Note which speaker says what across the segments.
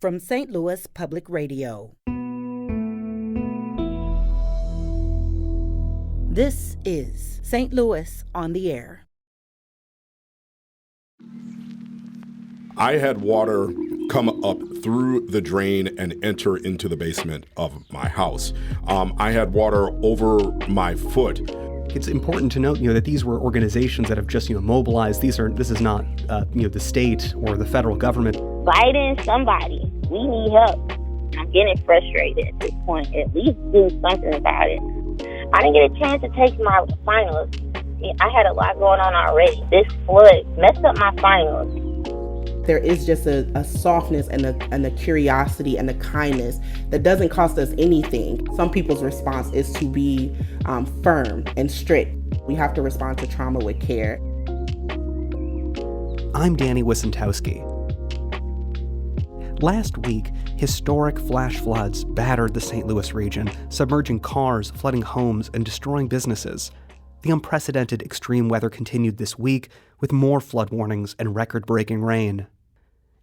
Speaker 1: from St. Louis Public Radio. This is St. Louis on the Air.
Speaker 2: I had water come up through the drain and enter into the basement of my house. I had water over my foot.
Speaker 3: It's important to note, that these were organizations that have just, mobilized. This is not, the state or the federal government.
Speaker 4: Biden, somebody. We need help. I'm getting frustrated at this point. At least do something about it. I didn't get a chance to take my finals. I had a lot going on already. This flood messed up my finals.
Speaker 5: There is just a softness and a curiosity and a kindness that doesn't cost us anything. Some people's response is to be firm and strict. We have to respond to trauma with care.
Speaker 3: I'm Danny Wisentowski. Last week, historic flash floods battered the St. Louis region, submerging cars, flooding homes, and destroying businesses. The unprecedented extreme weather continued this week, with more flood warnings and record-breaking rain.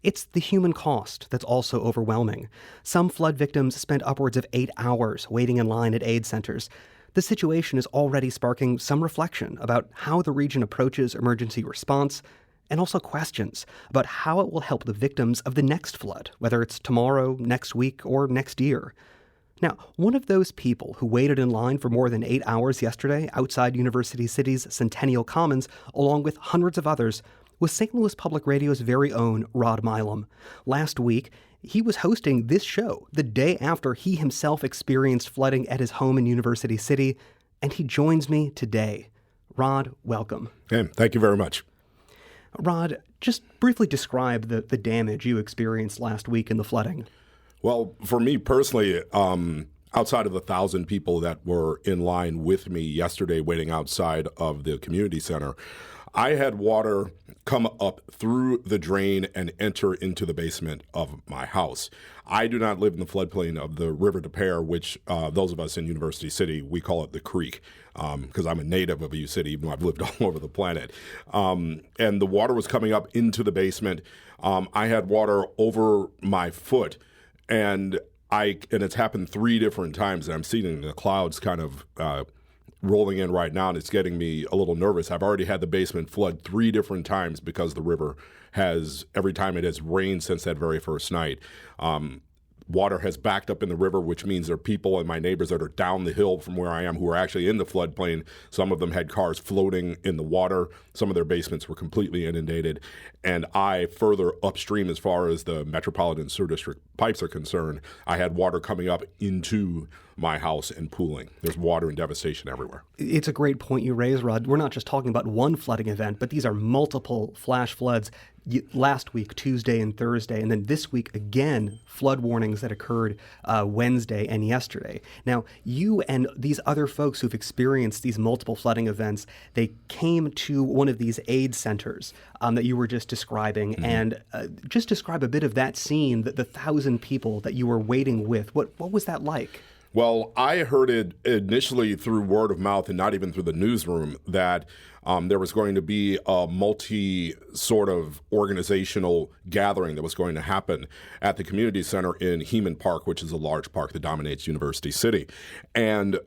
Speaker 3: It's the human cost that's also overwhelming. Some flood victims spent upwards of 8 hours waiting in line at aid centers. The situation is already sparking some reflection about how the region approaches emergency response, and also questions about how it will help the victims of the next flood, whether it's tomorrow, next week, or next year. Now, one of those people who waited in line for more than 8 hours yesterday outside University City's Centennial Commons, along with hundreds of others, was St. Louis Public Radio's very own Rod Milam. Last week, he was hosting this show the day after he himself experienced flooding at his home in University City, and he joins me today. Rod, welcome.
Speaker 2: Hey, thank you very much.
Speaker 3: Rod, just briefly describe the damage you experienced last week in the flooding.
Speaker 2: Well, for me personally, outside of the 1,000 people that were in line with me yesterday waiting outside of the community center, I had water come up through the drain and enter into the basement of my house. I do not live in the floodplain of the River des Peres, which those of us in University City, we call it the creek, because I'm a native of U City, even though I've lived all over the planet. And the water was coming up into the basement. I had water over my foot, and it's happened 3 different times, and I'm seeing the clouds kind of rolling in right now, and it's getting me a little nervous. I've already had the basement flood 3 different times because the river has, every time it has rained since that very first night, water has backed up in the river, which means there are people and my neighbors that are down the hill from where I am who are actually in the floodplain. Some of them had cars floating in the water. Some of their basements were completely inundated. And I, further upstream as far as the Metropolitan Sewer District pipes are concerned, I had water coming up into my house and pooling. There's water and devastation everywhere.
Speaker 3: It's a great point you raise, Rod. We're not just talking about one flooding event, but these are multiple flash floods. Last week, Tuesday and Thursday, and then this week again, flood warnings that occurred Wednesday and yesterday. Now, you and these other folks who've experienced these multiple flooding events, they came to one of these aid centers that you were just describing, and just describe a bit of that scene, the 1,000 people that you were waiting with. What was that like?
Speaker 2: Well, I heard it initially through word of mouth and not even through the newsroom that there was going to be a sort of organizational gathering that was going to happen at the community center in Heman Park, which is a large park that dominates University City. And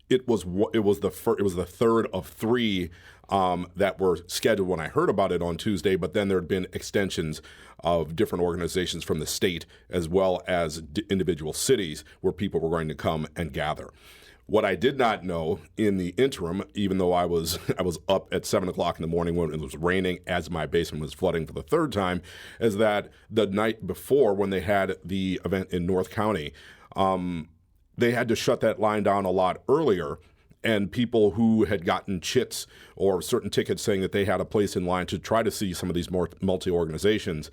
Speaker 2: it was the third of 3 that were scheduled when I heard about it on Tuesday, but then there had been extensions of different organizations from the state as well as individual cities where people were going to come and gather. What I did not know in the interim, even though I was up at 7 o'clock in the morning when it was raining as my basement was flooding for the 3rd time, is that the night before when they had the event in North County, they had to shut that line down a lot earlier. And people who had gotten chits or certain tickets saying that they had a place in line to try to see some of these more multi-organizations,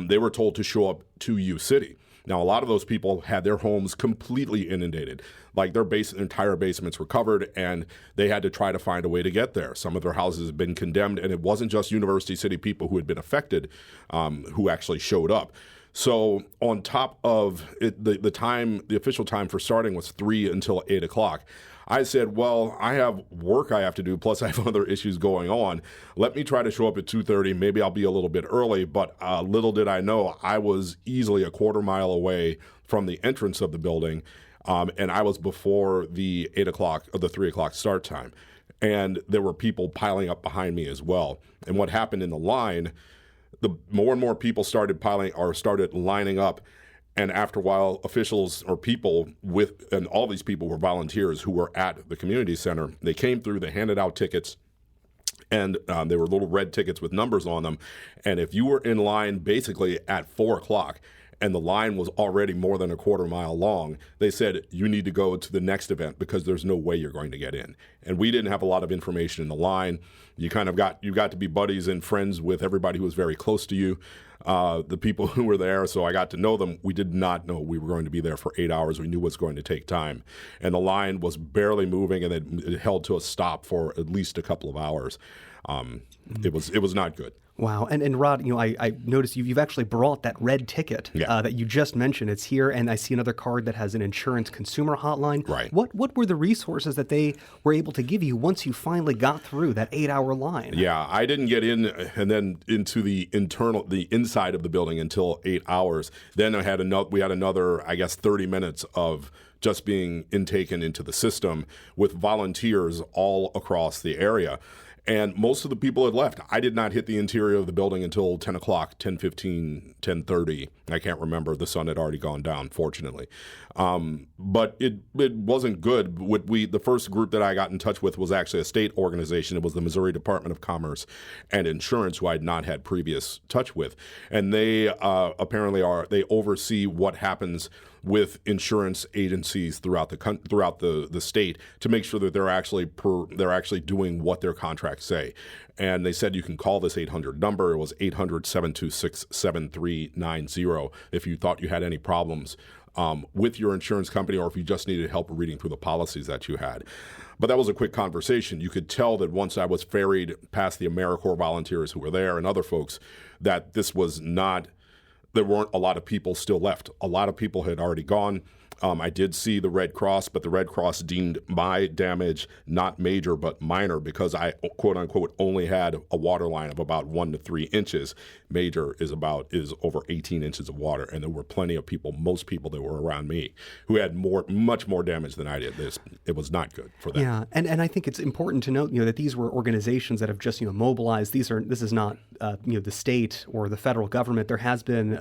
Speaker 2: they were told to show up to U City. Now, a lot of those people had their homes completely inundated. Like their entire basements were covered, and they had to try to find a way to get there. Some of their houses had been condemned, and it wasn't just University City people who had been affected who actually showed up. So on top of it, the official time for starting was 3 until 8 o'clock. I said, well, I have work I have to do, plus I have other issues going on. Let me try to show up at 2:30. Maybe I'll be a little bit early, but little did I know, I was easily a quarter mile away from the entrance of the building, and I was before the 8 o'clock or the 3 o'clock start time. And there were people piling up behind me as well. And what happened in the line, the more and more people started lining up. And after a while, officials or people and all these people were volunteers who were at the community center. They came through, they handed out tickets, and they were little red tickets with numbers on them. And if you were in line basically at 4 o'clock, and the line was already more than a quarter mile long, they said, you need to go to the next event because there's no way you're going to get in. And we didn't have a lot of information in the line. You got to be buddies and friends with everybody who was very close to you, the people who were there. So I got to know them. We did not know we were going to be there for 8 hours. We knew it was going to take time. And the line was barely moving, and it held to a stop for at least a couple of hours. It was not good.
Speaker 3: Wow. And Rod, I noticed you've actually brought that red ticket that you just mentioned. It's here, and I see another card that has an insurance consumer hotline.
Speaker 2: Right.
Speaker 3: What were the resources that they were able to give you once you finally got through that 8-hour line?
Speaker 2: Yeah, I didn't get in and then into the inside of the building until 8 hours. Then we had another, I guess, 30 minutes of just being intaken into the system with volunteers all across the area. And most of the people had left. I did not hit the interior of the building until 10 o'clock, 10:15, 10:30. I can't remember. The sun had already gone down, fortunately. But it wasn't good. The first group that I got in touch with was actually a state organization. It was the Missouri Department of Commerce and Insurance, who I had not had previous touch with. And they apparently they oversee what happens with insurance agencies throughout the state to make sure that they're actually doing what their contracts say. And they said you can call this 800 number. It was 800-726-7390 if you thought you had any problems with your insurance company, or if you just needed help reading through the policies that you had. But that was a quick conversation. You could tell that once I was ferried past the AmeriCorps volunteers who were there and other folks, that there weren't a lot of people still left. A lot of people had already gone. I did see the Red Cross, but the Red Cross deemed my damage not major but minor because I, quote unquote, only had a water line of about 1 to 3 inches. Major is over 18 inches of water, and there were plenty of people, most people that were around me, who had much more damage than I did. It was not good for them.
Speaker 3: Yeah, and I think it's important to note, that these were organizations that have just mobilized. This is not the state or the federal government. There has been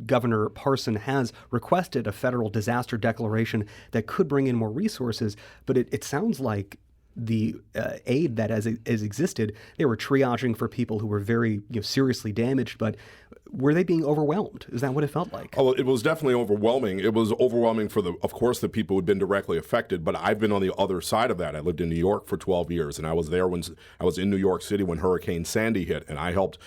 Speaker 3: Governor Parson has requested a federal disaster declaration that could bring in more resources, but it sounds like the aid that has existed, they were triaging for people who were very seriously damaged, but were they being overwhelmed? Is that what it felt like?
Speaker 2: Oh, it was definitely overwhelming. It was overwhelming for of course, the people who had been directly affected, but I've been on the other side of that. I lived in New York for 12 years, and I was there when I was in New York City when Hurricane Sandy hit, and I helped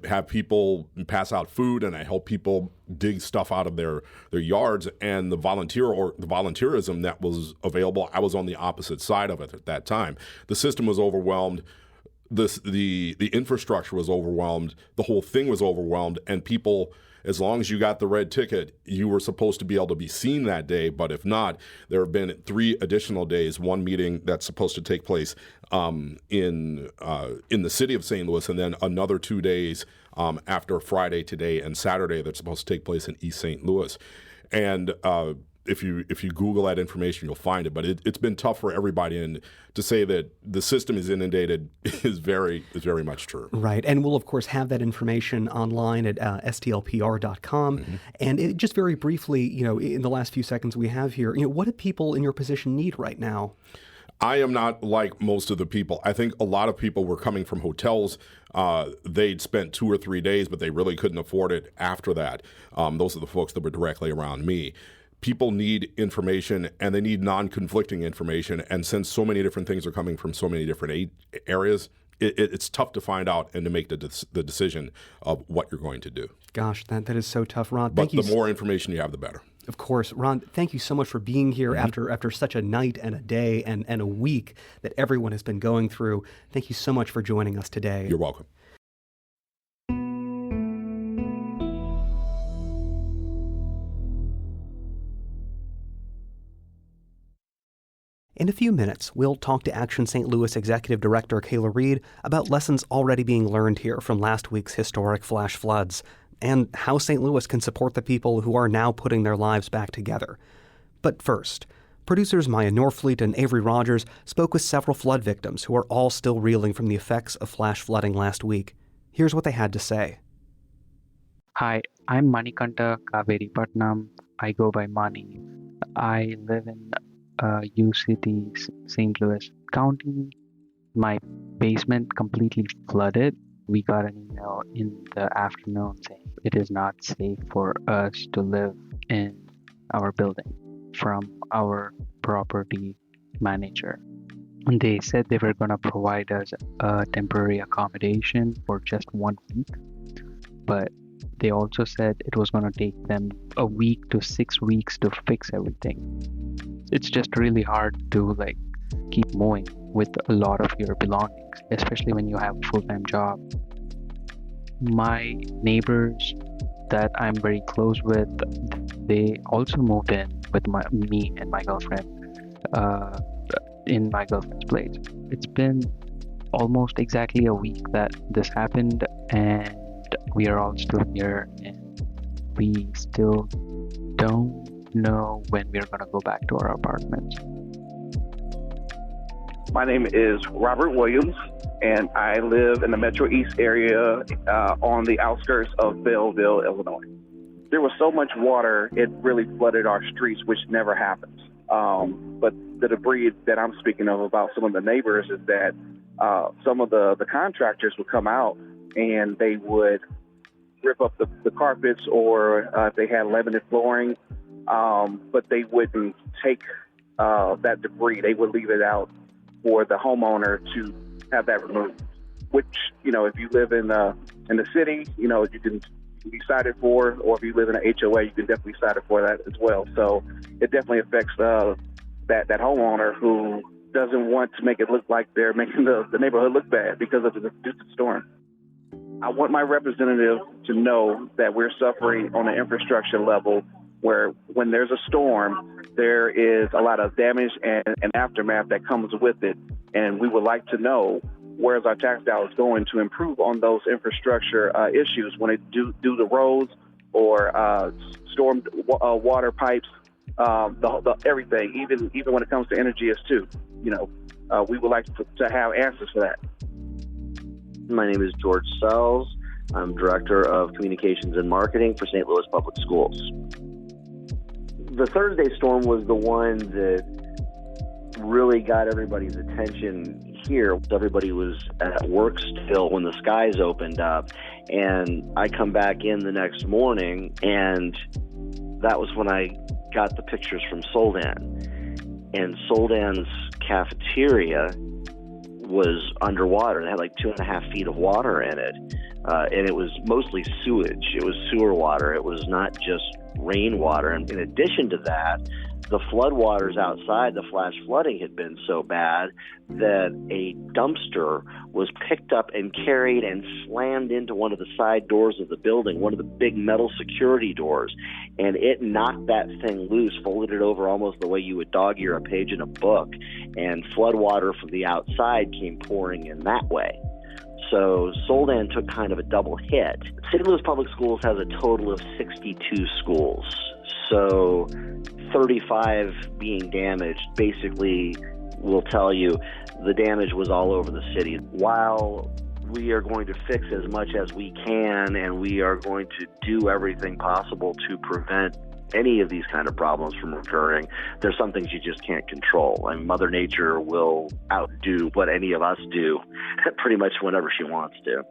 Speaker 2: have people pass out food, and I help people dig stuff out of their yards. And the volunteerism that was available, I was on the opposite side of it at that time. The system was overwhelmed. The infrastructure was overwhelmed. The whole thing was overwhelmed, and people, as long as you got the red ticket, you were supposed to be able to be seen that day. But if not, there have been 3 additional days, one meeting that's supposed to take place in the city of St. Louis, and then another 2 days after Friday, today, and Saturday that's supposed to take place in East St. Louis. And if you Google that information, you'll find it. But it's been tough for everybody, and to say that the system is inundated is very much true.
Speaker 3: Right, and we'll of course have that information online at stlpr.com. Mm-hmm. And just very briefly, in the last few seconds we have here, what do people in your position need right now?
Speaker 2: I am not like most of the people. I think a lot of people were coming from hotels. They'd spent 2 or 3 days, but they really couldn't afford it after that. Those are the folks that were directly around me. People need information, and they need non-conflicting information. And since so many different things are coming from so many different areas, it's tough to find out and to make the decision of what you're going to do.
Speaker 3: Gosh, that is so tough, Ron.
Speaker 2: But the more information you have, the better.
Speaker 3: Of course. Ron, thank you so much for being here after such a night and a day and a week that everyone has been going through. Thank you so much for joining us today.
Speaker 2: You're welcome.
Speaker 3: In a few minutes, we'll talk to Action St. Louis Executive Director Kayla Reed about lessons already being learned here from last week's historic flash floods and how St. Louis can support the people who are now putting their lives back together. But first, producers Maya Norfleet and Avery Rogers spoke with several flood victims who are all still reeling from the effects of flash flooding last week. Here's what they had to say.
Speaker 6: Hi, I'm Manikanta Kaveri Patnam. I go by Mani. I live in U City, St. Louis County. My basement completely flooded. We got an email in the afternoon saying it is not safe for us to live in our building from our property manager. And they said they were going to provide us a temporary accommodation for just 1 week, but they also said it was going to take them a week to 6 weeks to fix everything. It's just really hard to keep moving with a lot of your belongings, especially when you have a full-time job. My neighbors that I'm very close with, they also moved in with me and my girlfriend in my girlfriend's place. It's been almost exactly a week that this happened, and we are all still here, and we still don't know when we're going to go back to our apartments.
Speaker 7: My name is Robert Williams, and I live in the Metro East area on the outskirts of Belleville, Illinois. There was so much water, it really flooded our streets, which never happens. But the debris that I'm speaking of about some of the neighbors is that some of the contractors would come out and they would rip up the carpets, or if they had laminate flooring, but they wouldn't take that debris. They would leave it out for the homeowner to have that removed, which, if you live in the city, you can be cited for, or if you live in an HOA, you can definitely be cited for that as well. So it definitely affects that homeowner who doesn't want to make it look like they're making the neighborhood look bad because of the storm. I want my representative to know that we're suffering on an infrastructure level where when there's a storm, there is a lot of damage and aftermath that comes with it. And we would like to know where's our tax dollars going to improve on those infrastructure issues when they do the roads or storm water pipes, the everything, even when it comes to energy too. We would like to have answers for that.
Speaker 8: My name is George Sells. I'm Director of Communications and Marketing for St. Louis Public Schools. The Thursday storm was the one that really got everybody's attention here. Everybody was at work still when the skies opened up, and I come back in the next morning, and that was when I got the pictures from Soldan. And Soldan's cafeteria was underwater. It had 2.5 feet of water in it, and it was mostly sewage. It was sewer water. It was not just rainwater. And in addition to that, the floodwaters outside, the flash flooding had been so bad that a dumpster was picked up and carried and slammed into one of the side doors of the building, one of the big metal security doors, and it knocked that thing loose, folded it over almost the way you would dog-ear a page in a book, and floodwater from the outside came pouring in that way. So Soldan took kind of a double hit. St. Louis Public Schools has a total of 62 schools. So 35 being damaged basically will tell you the damage was all over the city. While we are going to fix as much as we can, and we are going to do everything possible to prevent any of these kind of problems from recurring, there's some things you just can't control. And Mother Nature will outdo what any of us do pretty much whenever she wants to.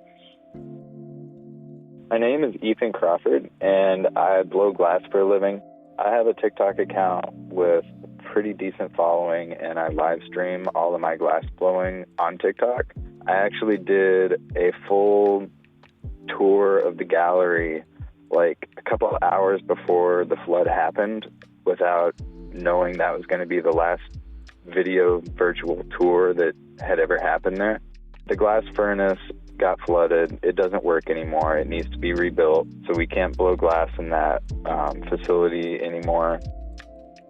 Speaker 9: My name is Ethan Crawford, and I blow glass for a living. I have a TikTok account with a pretty decent following, and I live stream all of my glass blowing on TikTok. I actually did a full tour of the gallery a couple of hours before the flood happened without knowing that was going to be the last video virtual tour that had ever happened there. The glass furnace got flooded. It doesn't work anymore. It needs to be rebuilt, so we can't blow glass in that facility anymore.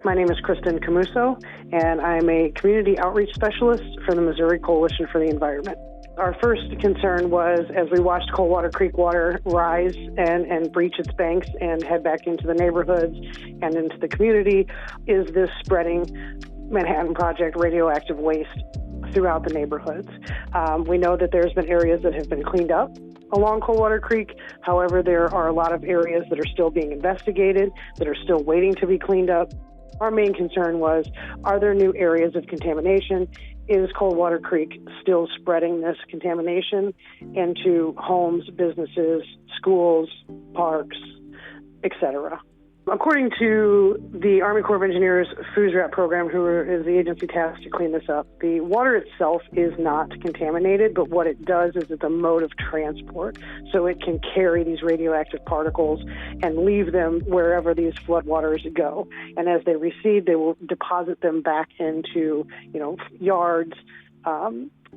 Speaker 10: My name is Kristen Camuso, and I'm a community outreach specialist for the Missouri Coalition for the Environment. Our first concern was, as we watched Coldwater Creek water rise and breach its banks and head back into the neighborhoods and into the community, is this spreading Manhattan Project radioactive waste throughout the neighborhoods? We know that there's been areas that have been cleaned up along Coldwater Creek. However, there are a lot of areas that are still being investigated, that are still waiting to be cleaned up. Our main concern was, are there new areas of contamination? Is Coldwater Creek still spreading this contamination into homes, businesses, schools, parks, etc.? According to the Army Corps of Engineers Food Wrap program, who is the agency tasked to clean this up, the water itself is not contaminated, but what it does is it's a mode of transport. So it can carry these radioactive particles and leave them wherever these floodwaters go. And as they recede, they will deposit them back into, yards,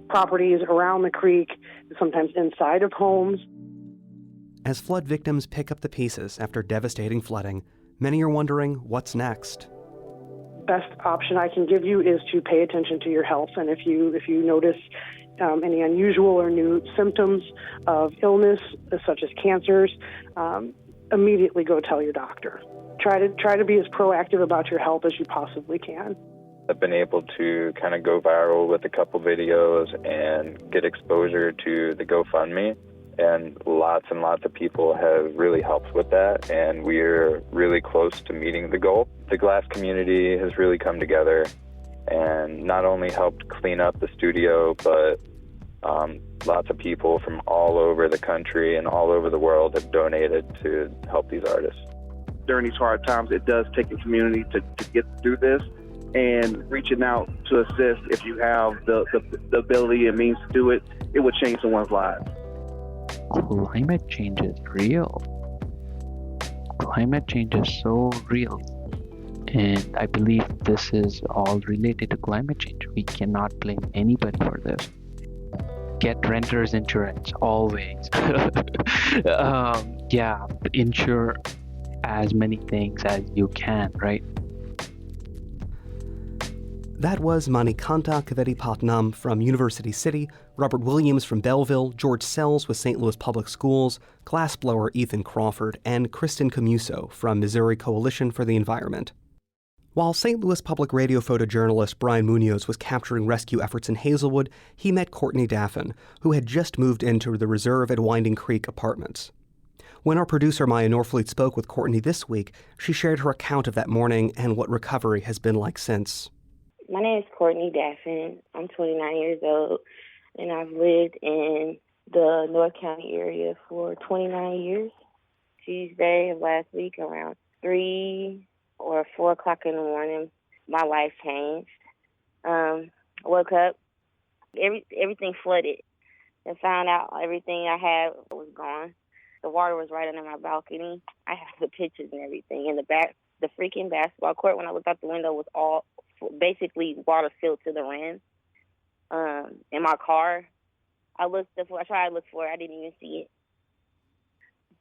Speaker 10: properties around the creek, sometimes inside of homes.
Speaker 3: As flood victims pick up the pieces after devastating flooding, many are wondering what's next.
Speaker 10: Best option I can give you is to pay attention to your health, and if you notice any unusual or new symptoms of illness, such as cancers, immediately go tell your doctor. Try to be as proactive about your health as you possibly can.
Speaker 9: I've been able to kind of go viral with a couple videos and get exposure to the GoFundMe. And lots of people have really helped with that, and we're really close to meeting the goal. The glass community has really come together and not only helped clean up the studio, but lots of people from all over the country and all over the world have donated to help these artists.
Speaker 7: During these hard times, it does take a community to get through this, and reaching out to assist if you have the ability and means to do it, it would change someone's lives.
Speaker 6: Climate change is real. Climate change is so real. And I believe this is all related to climate change. We cannot blame anybody for this. Get renter's insurance, always. Insure as many things as you can, right?
Speaker 3: That was Manikanta Kaveripatnam from University City, Robert Williams from Belleville, George Sells with St. Louis Public Schools, glassblower Ethan Crawford, and Kristen Camuso from Missouri Coalition for the Environment. While St. Louis Public Radio photojournalist Brian Munoz was capturing rescue efforts in Hazelwood, he met Courtney Daffin, who had just moved into the reserve at Winding Creek Apartments. When our producer Maya Norfleet spoke with Courtney this week, she shared her account of that morning and what recovery has been like since.
Speaker 4: My name is Courtney Daffin. I'm 29 years old, and I've lived in the North County area for 29 years. Tuesday of last week, around 3 or 4 o'clock in the morning, my life changed. I woke up, everything flooded, and found out everything I had was gone. The water was right under my balcony. I have the pictures and everything. In the back, the freaking basketball court, when I looked out the window, was all basically water filled to the rim. In my car, I tried to look for it. I didn't even see it.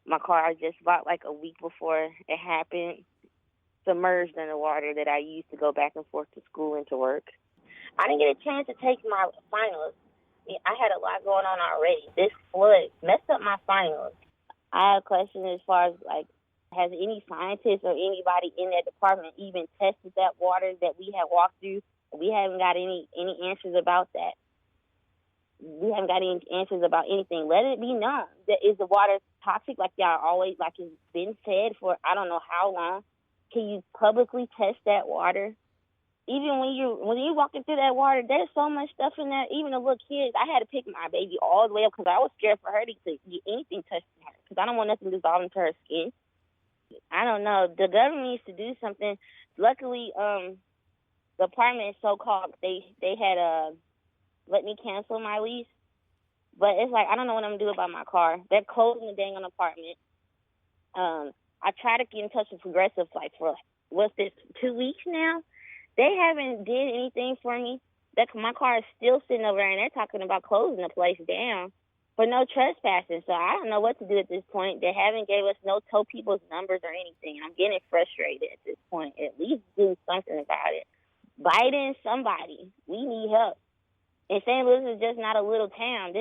Speaker 4: My car I just bought like a week before it happened, submerged in the water that I used to go back and forth to school and to work. I didn't get a chance to take my finals. I had a lot going on already. This flood messed up my finals. I have a question as far as has any scientist or anybody in that department even tested that water that we had walked through? We haven't got any answers about that. We haven't got any answers about anything. Let it be known. Is the water toxic like y'all always, like it's been said for I don't know how long? Can you publicly test that water? Even when you walking through that water, there's so much stuff in there. Even the little kids, I had to pick my baby all the way up because I was scared for her to get anything touched her because I don't want nothing dissolving into her skin. I don't know. The government needs to do something. Luckily, the apartment is so-called, they had let me cancel my lease. But it's like, I don't know what I'm going to do about my car. They're closing the dang on apartment. I try to get in touch with Progressive for, what's this, 2 weeks now? They haven't did anything for me. My car is still sitting over there, and they're talking about closing the place down for no trespassing. So I don't know what to do at this point. They haven't gave us told people's numbers or anything. I'm getting frustrated at this point. At least do something about it. Biden, somebody. We need help. And St. Louis is just not a little town.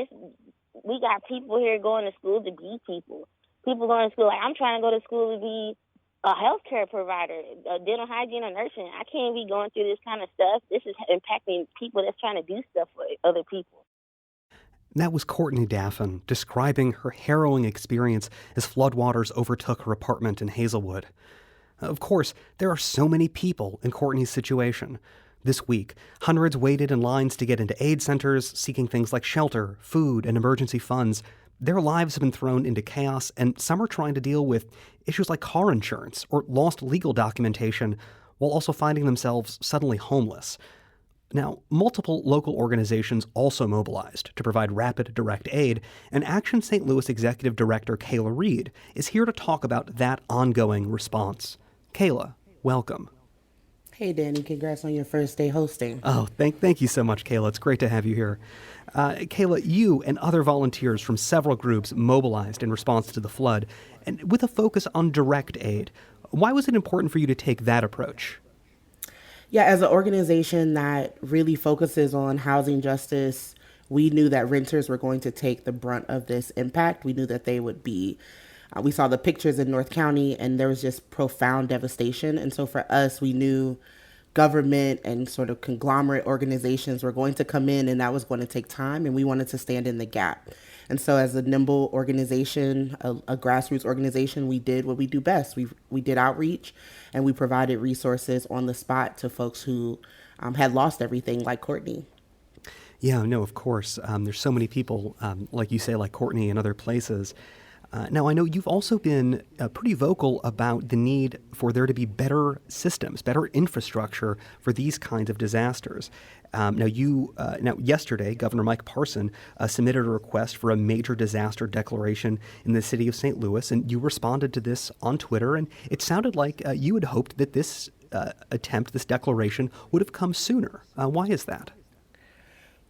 Speaker 4: We got people here going to school to be people. People going to school. Like, I'm trying to go to school to be a healthcare provider, a dental hygiene or nursing. I can't be going through this kind of stuff. This is impacting people that's trying to do stuff for other people.
Speaker 3: That was Courtney Daffin describing her harrowing experience as floodwaters overtook her apartment in Hazelwood. Of course, there are so many people in Courtney's situation. This week, hundreds waited in lines to get into aid centers, seeking things like shelter, food, and emergency funds. Their lives have been thrown into chaos, and some are trying to deal with issues like car insurance or lost legal documentation, while also finding themselves suddenly homeless. Now, multiple local organizations also mobilized to provide rapid direct aid, and Action St. Louis Executive Director Kayla Reed is here to talk about that ongoing response. Kayla, welcome.
Speaker 5: Hey, Danny, congrats on your first day hosting.
Speaker 3: Oh, thank you so much, Kayla. It's great to have you here. Kayla, you and other volunteers from several groups mobilized in response to the flood, and with a focus on direct aid. Why was it important for you to take that approach?
Speaker 5: Yeah, as an organization that really focuses on housing justice, we knew that renters were going to take the brunt of this impact. We knew that they would be. We saw the pictures in North County, and there was just profound devastation. And so for us, we knew government and sort of conglomerate organizations were going to come in, and that was going to take time, and we wanted to stand in the gap. And so as a nimble organization, a grassroots organization, we did what we do best. We did outreach, and we provided resources on the spot to folks who had lost everything, like Courtney.
Speaker 3: Yeah, no, of course. There's so many people, like you say, like Courtney and other places. Now, I know you've also been pretty vocal about the need for there to be better systems, better infrastructure for these kinds of disasters. Now, yesterday, Governor Mike Parson submitted a request for a major disaster declaration in the city of St. Louis, and you responded to this on Twitter, and it sounded like you had hoped that this this declaration, would have come sooner. Why is that?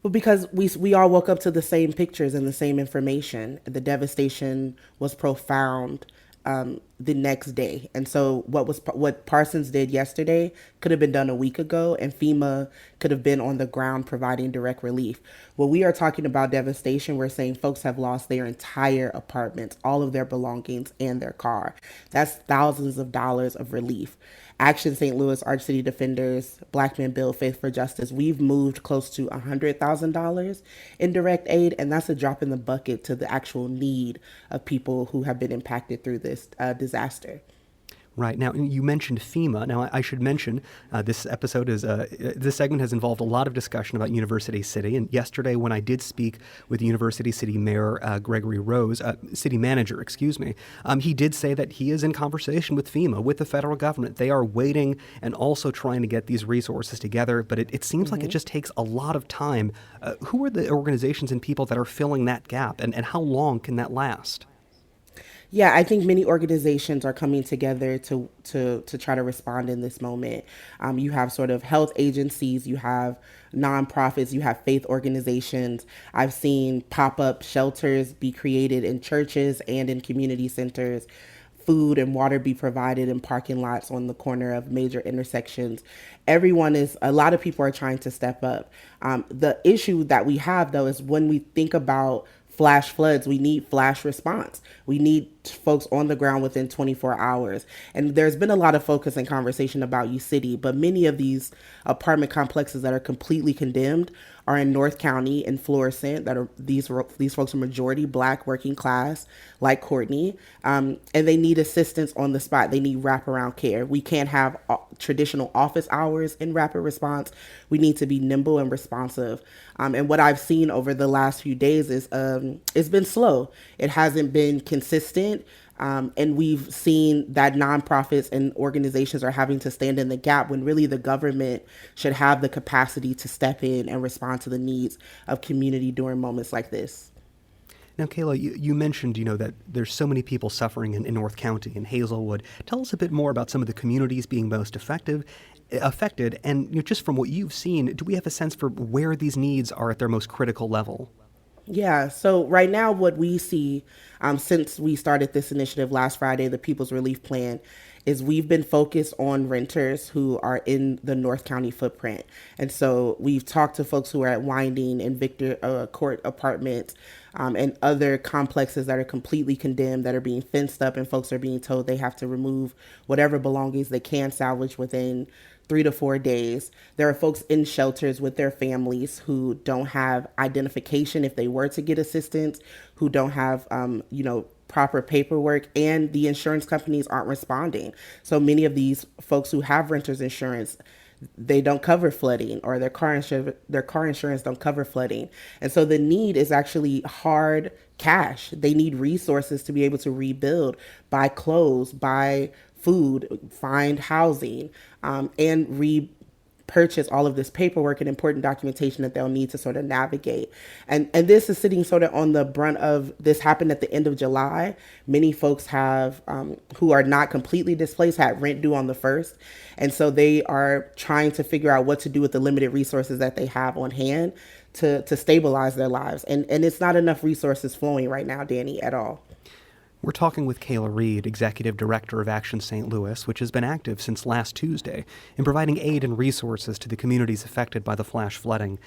Speaker 5: Well, because we all woke up to the same pictures and the same information. The devastation was profound the next day. And so what Parsons did yesterday could have been done a week ago, and FEMA could have been on the ground providing direct relief. When we are talking about devastation, we're saying folks have lost their entire apartments, all of their belongings, and their car. That's thousands of dollars of relief. Action St. Louis, Arch City Defenders, Black Men Build, Faith for Justice, we've moved close to $100,000 in direct aid, and that's a drop in the bucket to the actual need of people who have been impacted through this disaster.
Speaker 3: Right. Now, you mentioned FEMA. Now, I should mention this segment has involved a lot of discussion about University City. And yesterday, when I did speak with University City Mayor Gregory Rose, city manager, he did say that he is in conversation with FEMA, with the federal government. They are waiting and also trying to get these resources together. But it seems like it just takes a lot of time. Who are the organizations and people that are filling that gap, and how long can that last?
Speaker 5: Yeah, I think many organizations are coming together to try to respond in this moment. You have sort of health agencies, you have nonprofits, you have faith organizations. I've seen pop-up shelters be created in churches and in community centers. Food and water be provided in parking lots on the corner of major intersections. A lot of people are trying to step up. The issue that we have, though, is when we think about flash floods, we need flash response. We need folks on the ground within 24 hours. And there's been a lot of focus and conversation about U-City, but many of these apartment complexes that are completely condemned are in North County and Florissant. That are these folks are majority Black, working class, like Courtney, and they need assistance on the spot. They need wraparound care. We can't have traditional office hours in rapid response. We need to be nimble and responsive. And what I've seen over the last few days is it's been slow. It hasn't been consistent. And we've seen that nonprofits and organizations are having to stand in the gap when really the government should have the capacity to step in and respond to the needs of community during moments like this.
Speaker 3: Now, Kayla, you mentioned, that there's so many people suffering in North County and Hazelwood. Tell us a bit more about some of the communities being most affected, and just from what you've seen, do we have a sense for where these needs are at their most critical level?
Speaker 5: Yeah, so right now, what we see since we started this initiative last Friday, the People's Relief Plan, is we've been focused on renters who are in the North County footprint. And so we've talked to folks who are at Winding and Victor Court Apartments and other complexes that are completely condemned, that are being fenced up, and folks are being told they have to remove whatever belongings they can salvage within 3 to 4 days. There are folks in shelters with their families who don't have identification if they were to get assistance, who don't have, proper paperwork, and the insurance companies aren't responding. So many of these folks who have renters insurance, they don't cover flooding, or their car insurance don't cover flooding. And so the need is actually hard cash. They need resources to be able to rebuild, buy clothes, buy food, find housing, and repurchase all of this paperwork and important documentation that they'll need to sort of navigate. And this is sitting sort of on the brunt of this. Happened at the end of July. Many folks have, who are not completely displaced, had rent due on the 1st. And so they are trying to figure out what to do with the limited resources that they have on hand to stabilize their lives. And it's not enough resources flowing right now, Danny, at all.
Speaker 3: We're talking with Kayla Reed, Executive Director of Action St. Louis, which has been active since last Tuesday in providing aid and resources to the communities affected by the flash flooding.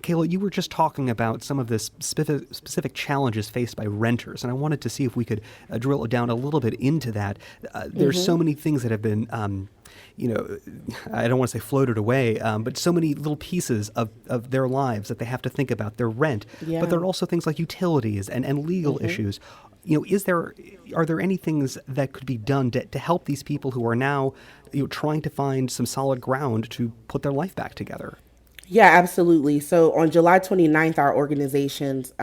Speaker 3: Kayla, you were just talking about some of the specific challenges faced by renters, and I wanted to see if we could drill down a little bit into that. There's so many things that have been I don't want to say floated away, but so many little pieces of their lives that they have to think about, their rent. Yeah. But there are also things like utilities and legal issues. Are there any things that could be done to help these people who are now trying to find some solid ground to put their life back together?
Speaker 5: Yeah, absolutely. So on July 29th, our organizations,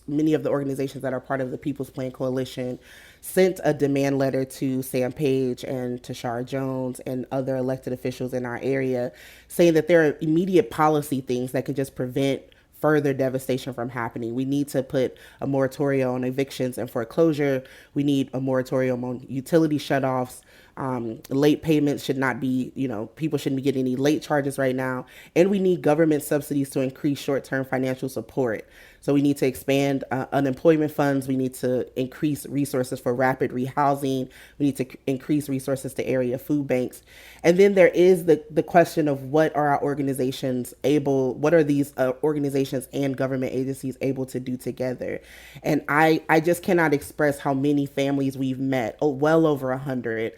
Speaker 5: many of the organizations that are part of the People's Plan Coalition, sent a demand letter to Sam Page and Tashara Jones and other elected officials in our area, saying that there are immediate policy things that could just prevent further devastation from happening. We need to put a moratorium on evictions and foreclosure. We need a moratorium on utility shutoffs. Late payments should not be, people shouldn't be getting any late charges right now. And we need government subsidies to increase short-term financial support. So we need to expand unemployment funds. We need to increase resources for rapid rehousing. We need to increase resources to area food banks. And then there is the question of what are these organizations and government agencies able to do together? And I just cannot express how many families we've met, well over 100.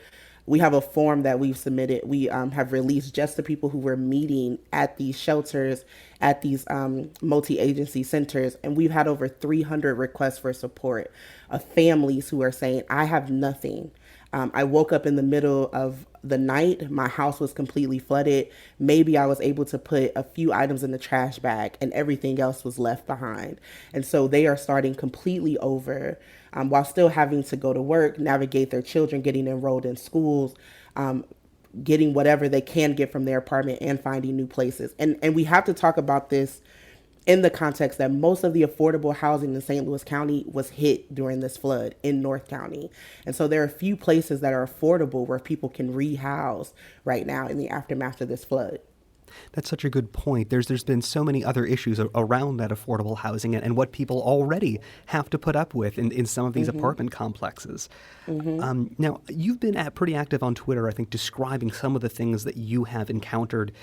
Speaker 5: We have a form that we've submitted. We have released just the people who were meeting at these shelters, at these multi-agency centers, and we've had over 300 requests for support of families who are saying, I have nothing. I woke up in the middle of the night. My house was completely flooded. Maybe I was able to put a few items in the trash bag and everything else was left behind. And so they are starting completely over while still having to go to work, navigate their children getting enrolled in schools, getting whatever they can get from their apartment and finding new places. And we have to talk about this in the context that most of the affordable housing in St. Louis County was hit during this flood in North County. And so there are a few places that are affordable where people can rehouse right now in the aftermath of this flood.
Speaker 3: That's such a good point. There's been so many other issues around that affordable housing and what people already have to put up with in some of these apartment complexes. Now, you've been pretty active on Twitter, I think, describing some of the things that you have encountered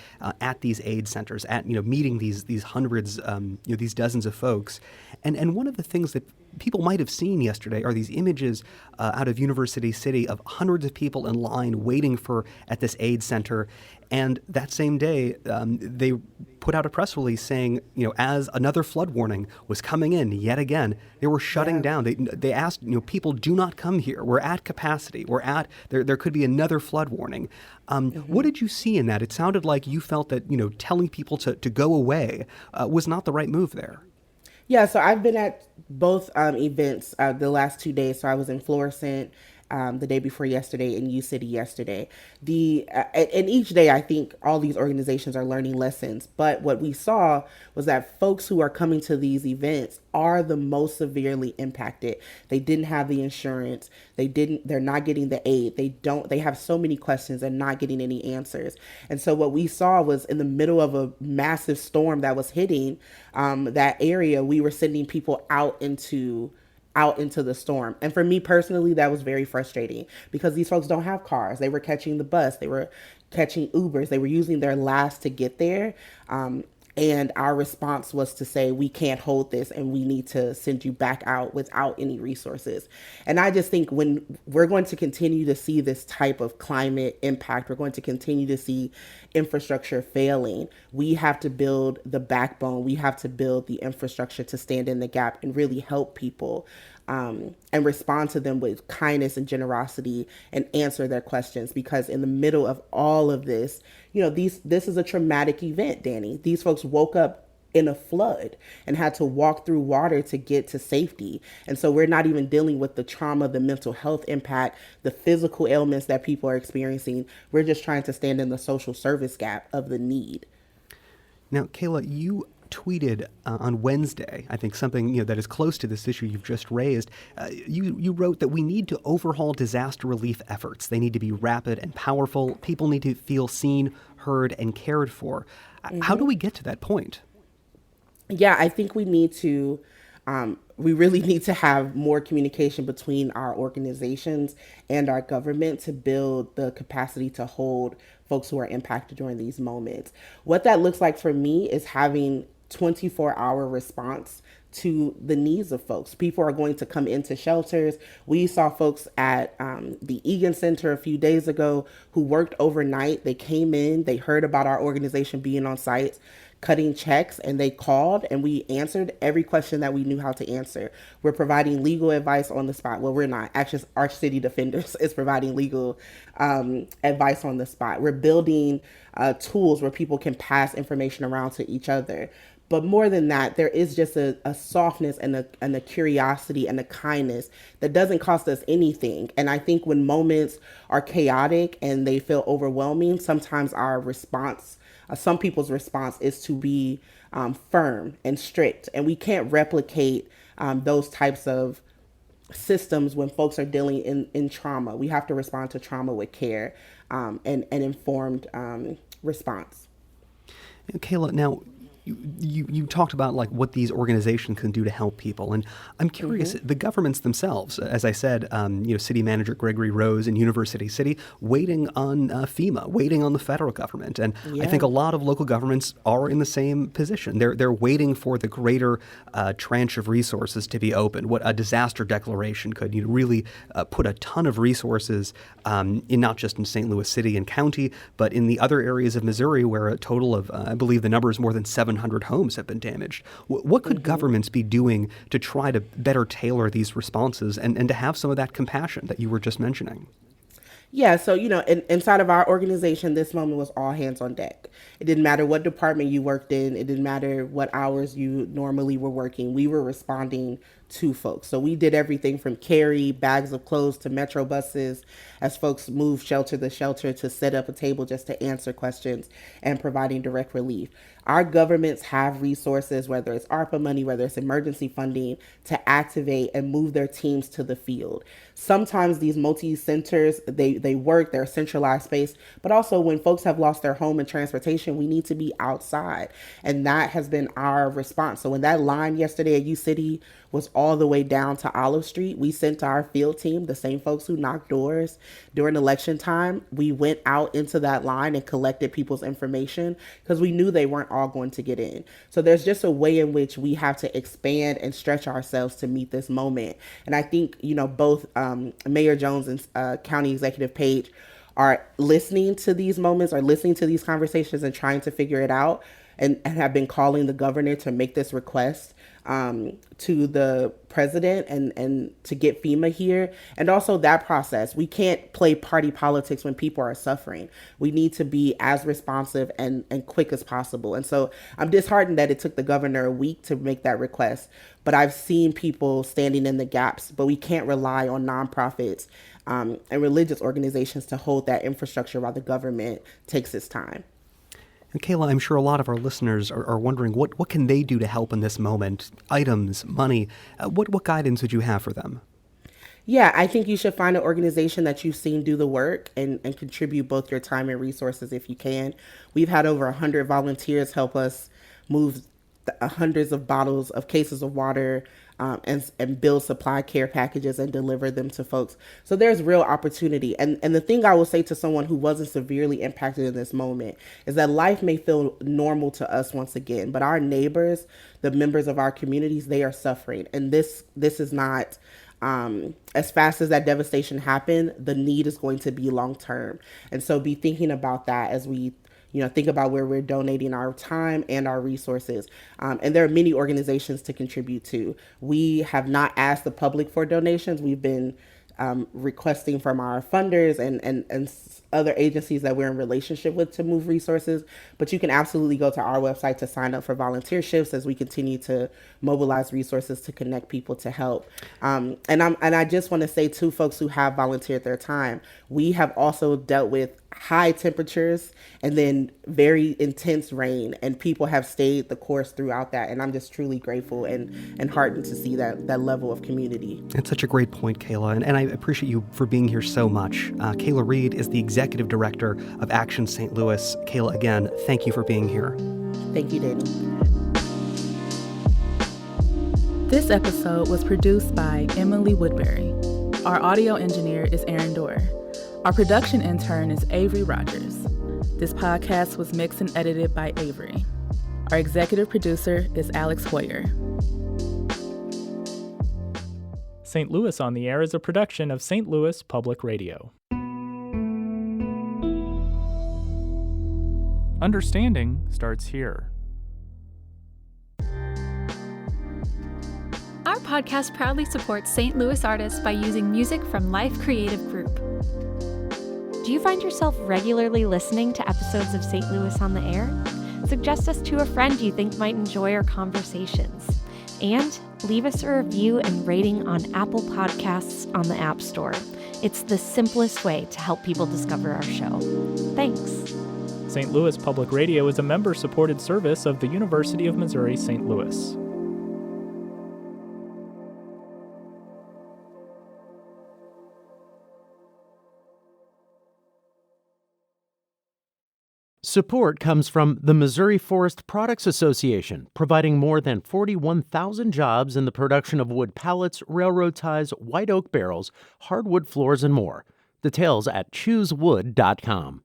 Speaker 3: at these aid centers, at meeting these hundreds, these dozens of folks. And one of the things that people might have seen yesterday are these images out of University City of hundreds of people in line waiting at this aid center. And that same day, they put out a press release saying, as another flood warning was coming in yet again, they were shutting down. They asked, people, do not come here. We're at capacity. There could be another flood warning. What did you see in that? It sounded like you felt that, telling people to go away was not the right move there.
Speaker 5: Yeah, so I've been at both events the last 2 days. So I was in Florissant the day before yesterday in U City yesterday. And each day, I think all these organizations are learning lessons. But what we saw was that folks who are coming to these events are the most severely impacted. They didn't have the insurance. They're not getting the aid. They have so many questions and not getting any answers. And so what we saw was in the middle of a massive storm that was hitting that area, we were sending people out into the storm. And for me personally, that was very frustrating because these folks don't have cars. They were catching the bus. They were catching Ubers. They were using their last to get there. And our response was to say, we can't hold this and we need to send you back out without any resources. And I just think when we're going to continue to see this type of climate impact, we're going to continue to see infrastructure failing. We have to build the backbone. We have to build the infrastructure to stand in the gap and really help people and respond to them with kindness and generosity and answer their questions. Because in the middle of all of this, this is a traumatic event, Danny. These folks woke up in a flood and had to walk through water to get to safety. And so we're not even dealing with the trauma, the mental health impact, the physical ailments that people are experiencing. We're just trying to stand in the social service gap of the need.
Speaker 3: Now, Kayla, you tweeted on Wednesday, I think something that is close to this issue you've just raised. You wrote that we need to overhaul disaster relief efforts. They need to be rapid and powerful. People need to feel seen, heard, and cared for. How do we get to that point?
Speaker 5: Yeah, I think we need to, we really need to have more communication between our organizations and our government to build the capacity to hold folks who are impacted during these moments. What that looks like for me is having 24-hour response to the needs of folks. People are going to come into shelters. We saw folks at the Egan Center a few days ago who worked overnight. They came in, they heard about our organization being on site, cutting checks, and they called and we answered every question that we knew how to answer. We're providing legal advice on the spot. Well, we're not. Actually, our city defenders is providing legal advice on the spot. We're building tools where people can pass information around to each other. But more than that, there is just a softness and a curiosity and a kindness that doesn't cost us anything. And I think when moments are chaotic and they feel overwhelming, sometimes our response, some people's response is to be firm and strict. And we can't replicate those types of systems when folks are dealing in trauma. We have to respond to trauma with care and informed response.
Speaker 3: Kayla, now, you talked about like what these organizations can do to help people, and I'm curious. The governments themselves, as I said, City Manager Gregory Rose in University City, waiting on FEMA, waiting on the federal government, and I think a lot of local governments are in the same position. They're waiting for the greater tranche of resources to be opened. What a disaster declaration could really put a ton of resources in not just in St. Louis City and County, but in the other areas of Missouri where a total of I believe the number is more than 700 homes have been damaged. What could governments be doing to try to better tailor these responses and to have some of that compassion that you were just mentioning?
Speaker 5: Yeah, so, inside of our organization, this moment was all hands on deck. It didn't matter what department you worked in. It didn't matter what hours you normally were working. We were responding to folks. So we did everything from carry bags of clothes to metro buses as folks moved shelter to shelter to set up a table just to answer questions and providing direct relief. Our governments have resources, whether it's ARPA money, whether it's emergency funding, to activate and move their teams to the field. Sometimes these multi-centers, they work, they're a centralized space, but also when folks have lost their home and transportation, we need to be outside. And that has been our response. So when that line yesterday at U City was all the way down to Olive Street, we sent our field team, the same folks who knocked doors during election time. We went out into that line and collected people's information because we knew they weren't all going to get in. So there's just a way in which we have to expand and stretch ourselves to meet this moment. And I think, both Mayor Jones and County Executive Page are listening to these moments, are listening to these conversations and trying to figure it out, and have been calling the governor to make this request to the president and to get FEMA here. And also that process, we can't play party politics when people are suffering. We need to be as responsive and quick as possible. And so I'm disheartened that it took the governor a week to make that request, but I've seen people standing in the gaps, but we can't rely on nonprofits and religious organizations to hold that infrastructure while the government takes its time.
Speaker 3: And Kayla, I'm sure a lot of our listeners are wondering, what can they do to help in this moment? Items, money, what guidance would you have for them?
Speaker 5: Yeah, I think you should find an organization that you've seen do the work and contribute both your time and resources if you can. We've had over 100 volunteers help us move hundreds of bottles of cases of water and build supply care packages and deliver them to folks. So there's real opportunity. And the thing I will say to someone who wasn't severely impacted in this moment is that life may feel normal to us once again, but our neighbors, the members of our communities, they are suffering. And this is not... as fast as that devastation happened, the need is going to be long term. And so be thinking about that as we think about where we're donating our time and our resources. And there are many organizations to contribute to. We have not asked the public for donations. We've been requesting from our funders and other agencies that we're in relationship with to move resources. But you can absolutely go to our website to sign up for volunteerships as we continue to mobilize resources to connect people to help. And I just want to say to folks who have volunteered their time, we have also dealt with high temperatures and then very intense rain, and people have stayed the course throughout that. And I'm just truly grateful and heartened to see that level of community. It's
Speaker 3: such a great point, Kayla, and I appreciate you for being here so much. Kayla Reed is the Executive Director of Action St. Louis. Kayla, again, thank you for being here.
Speaker 5: Thank you, Danny.
Speaker 11: This episode was produced by Emily Woodbury. Our audio engineer is Aaron Dorr. Our production intern is Avery Rogers. This podcast was mixed and edited by Avery. Our executive producer is Alex Hoyer.
Speaker 12: St. Louis on the Air is a production of St. Louis Public Radio. Understanding starts here.
Speaker 13: Our podcast proudly supports St. Louis artists by using music from Life Creative Group. Do you find yourself regularly listening to episodes of St. Louis on the Air? Suggest us to a friend you think might enjoy our conversations. And leave us a review and rating on Apple Podcasts on the App Store. It's the simplest way to help people discover our show. Thanks.
Speaker 12: St. Louis Public Radio is a member-supported service of the University of Missouri St. Louis.
Speaker 14: Support comes from the Missouri Forest Products Association, providing more than 41,000 jobs in the production of wood pallets, railroad ties, white oak barrels, hardwood floors, and more. Details at choosewood.com.